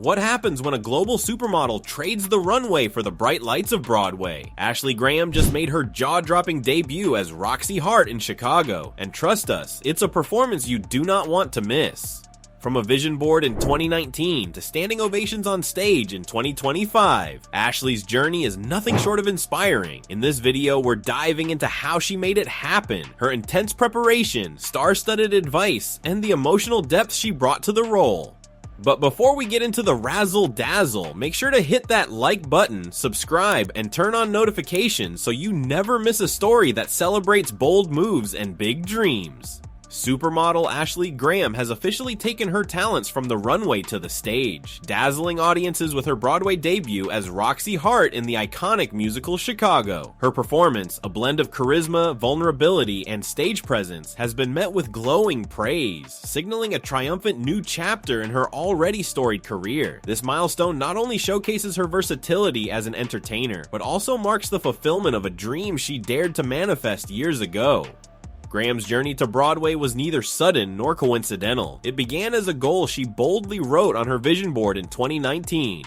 What happens when a global supermodel trades the runway for the bright lights of Broadway? Ashley Graham just made her jaw-dropping debut as Roxie Hart in Chicago, and trust us, it's a performance you do not want to miss. From a vision board in 2019 to standing ovations on stage in 2025, Ashley's journey is nothing short of inspiring. In this video, we're diving into how she made it happen, her intense preparation, star-studded advice, and the emotional depth she brought to the role. But before we get into the razzle-dazzle, make sure to hit that like button, subscribe, and turn on notifications so you never miss a story that celebrates bold moves and big dreams. Supermodel Ashley Graham has officially taken her talents from the runway to the stage, dazzling audiences with her Broadway debut as Roxie Hart in the iconic musical Chicago. Her performance, a blend of charisma, vulnerability, and stage presence, has been met with glowing praise, signaling a triumphant new chapter in her already storied career. This milestone not only showcases her versatility as an entertainer, but also marks the fulfillment of a dream she dared to manifest years ago. Graham's journey to Broadway was neither sudden nor coincidental. It began as a goal she boldly wrote on her vision board in 2019.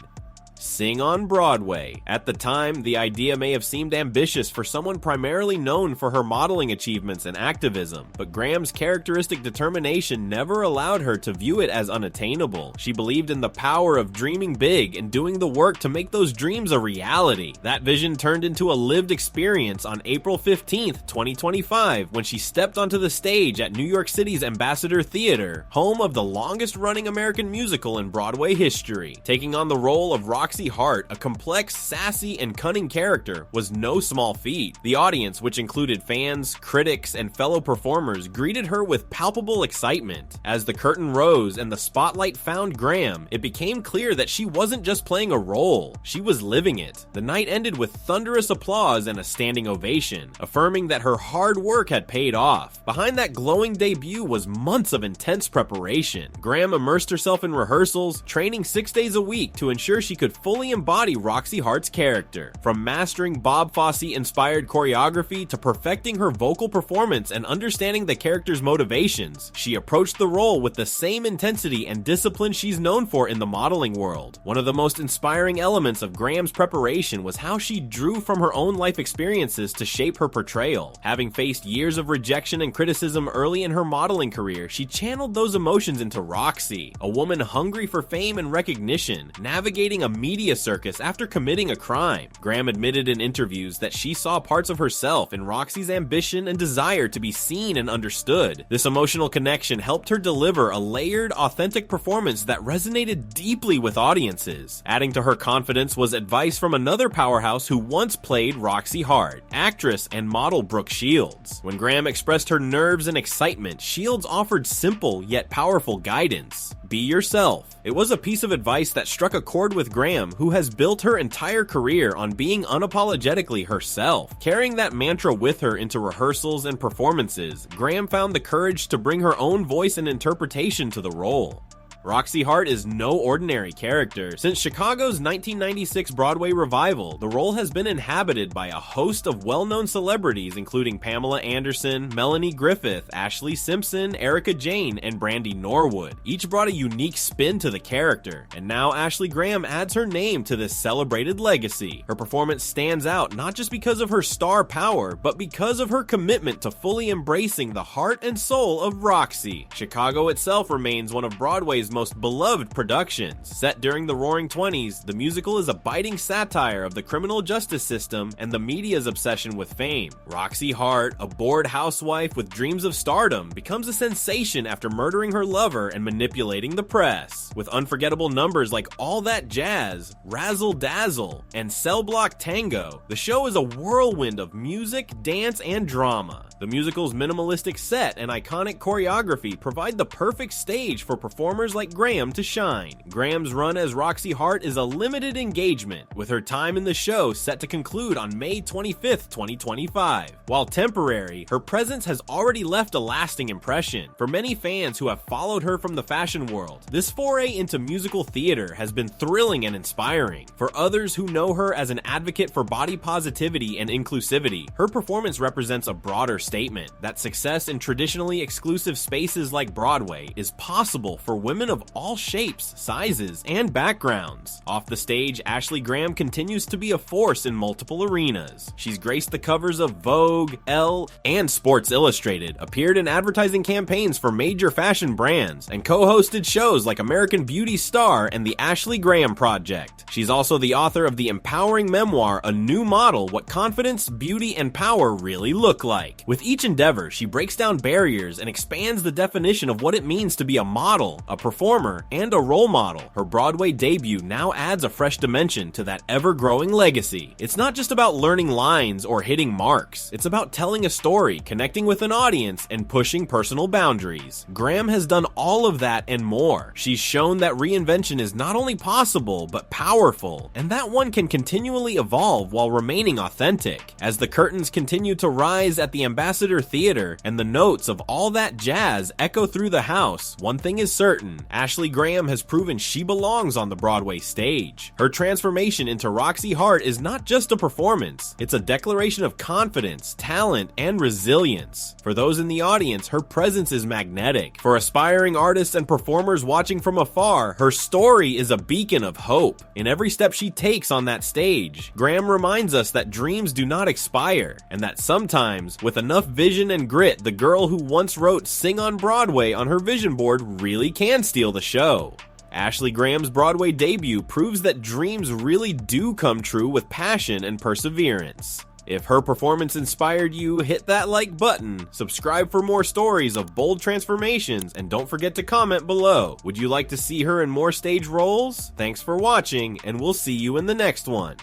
Sing on Broadway. At the time, the idea may have seemed ambitious for someone primarily known for her modeling achievements and activism, but Graham's characteristic determination never allowed her to view it as unattainable. She believed in the power of dreaming big and doing the work to make those dreams a reality. That vision turned into a lived experience on April 15th, 2025, when she stepped onto the stage at New York City's Ambassador Theater, home of the longest-running American musical in Broadway history. Taking on the role of Roxie Hart, a complex, sassy, and cunning character, was no small feat. The audience, which included fans, critics, and fellow performers, greeted her with palpable excitement. As the curtain rose and the spotlight found Graham, it became clear that she wasn't just playing a role, she was living it. The night ended with thunderous applause and a standing ovation, affirming that her hard work had paid off. Behind that glowing debut was months of intense preparation. Graham immersed herself in rehearsals, training 6 days a week to ensure she could fully embody Roxie Hart's character. From mastering Bob Fosse-inspired choreography to perfecting her vocal performance and understanding the character's motivations, she approached the role with the same intensity and discipline she's known for in the modeling world. One of the most inspiring elements of Graham's preparation was how she drew from her own life experiences to shape her portrayal. Having faced years of rejection and criticism early in her modeling career, she channeled those emotions into Roxie, a woman hungry for fame and recognition, navigating a media circus after committing a crime. Graham admitted in interviews that she saw parts of herself in Roxie's ambition and desire to be seen and understood. This emotional connection helped her deliver a layered, authentic performance that resonated deeply with audiences. Adding to her confidence was advice from another powerhouse who once played Roxie Hart, actress and model Brooke Shields. When Graham expressed her nerves and excitement, Shields offered simple yet powerful guidance. Be yourself. It was a piece of advice that struck a chord with Graham, who has built her entire career on being unapologetically herself. Carrying that mantra with her into rehearsals and performances, Graham found the courage to bring her own voice and interpretation to the role. Roxie Hart is no ordinary character. Since Chicago's 1996 Broadway revival, the role has been inhabited by a host of well-known celebrities including Pamela Anderson, Melanie Griffith, Ashley Simpson, Erica Jane, and Brandy Norwood. Each brought a unique spin to the character, and now Ashley Graham adds her name to this celebrated legacy. Her performance stands out not just because of her star power, but because of her commitment to fully embracing the heart and soul of Roxie. Chicago itself remains one of Broadway's most beloved productions. Set during the Roaring '20s, the musical is a biting satire of the criminal justice system and the media's obsession with fame. Roxie Hart, a bored housewife with dreams of stardom, becomes a sensation after murdering her lover and manipulating the press. With unforgettable numbers like All That Jazz, Razzle Dazzle, and Cell Block Tango, the show is a whirlwind of music, dance, and drama. The musical's minimalistic set and iconic choreography provide the perfect stage for performers like Graham to shine. Graham's run as Roxie Hart is a limited engagement, with her time in the show set to conclude on May 25th, 2025. While temporary, her presence has already left a lasting impression. For many fans who have followed her from the fashion world, this foray into musical theater has been thrilling and inspiring. For others who know her as an advocate for body positivity and inclusivity, her performance represents a broader statement that success in traditionally exclusive spaces like Broadway is possible for women women of all shapes, sizes, and backgrounds. Off the stage, Ashley Graham continues to be a force in multiple arenas. She's graced the covers of Vogue, Elle, and Sports Illustrated, appeared in advertising campaigns for major fashion brands, and co-hosted shows like American Beauty Star and The Ashley Graham Project. She's also the author of the empowering memoir, A New Model: What Confidence, Beauty, and Power Really Look Like. With each endeavor, she breaks down barriers and expands the definition of what it means to be a model, a performer, and a role model. Her Broadway debut now adds a fresh dimension to that ever-growing legacy. It's not just about learning lines or hitting marks. It's about telling a story, connecting with an audience, and pushing personal boundaries. Graham has done all of that and more. She's shown that reinvention is not only possible, but powerful, and that one can continually evolve while remaining authentic. As the curtains continue to rise at the Ambassador Theater and the notes of All That Jazz echo through the house, one thing is certain: Ashley Graham has proven she belongs on the Broadway stage. Her transformation into Roxie Hart is not just a performance, it's a declaration of confidence, talent, and resilience. For those in the audience, her presence is magnetic. For aspiring artists and performers watching from afar, her story is a beacon of hope. In every step she takes on that stage, Graham reminds us that dreams do not expire, and that sometimes, with enough vision and grit, the girl who once wrote "Sing on Broadway" on her vision board really can steal the show. Ashley Graham's Broadway debut proves that dreams really do come true with passion and perseverance. If her performance inspired you, hit that like button, subscribe for more stories of bold transformations, and don't forget to comment below. Would you like to see her in more stage roles? Thanks for watching, and we'll see you in the next one.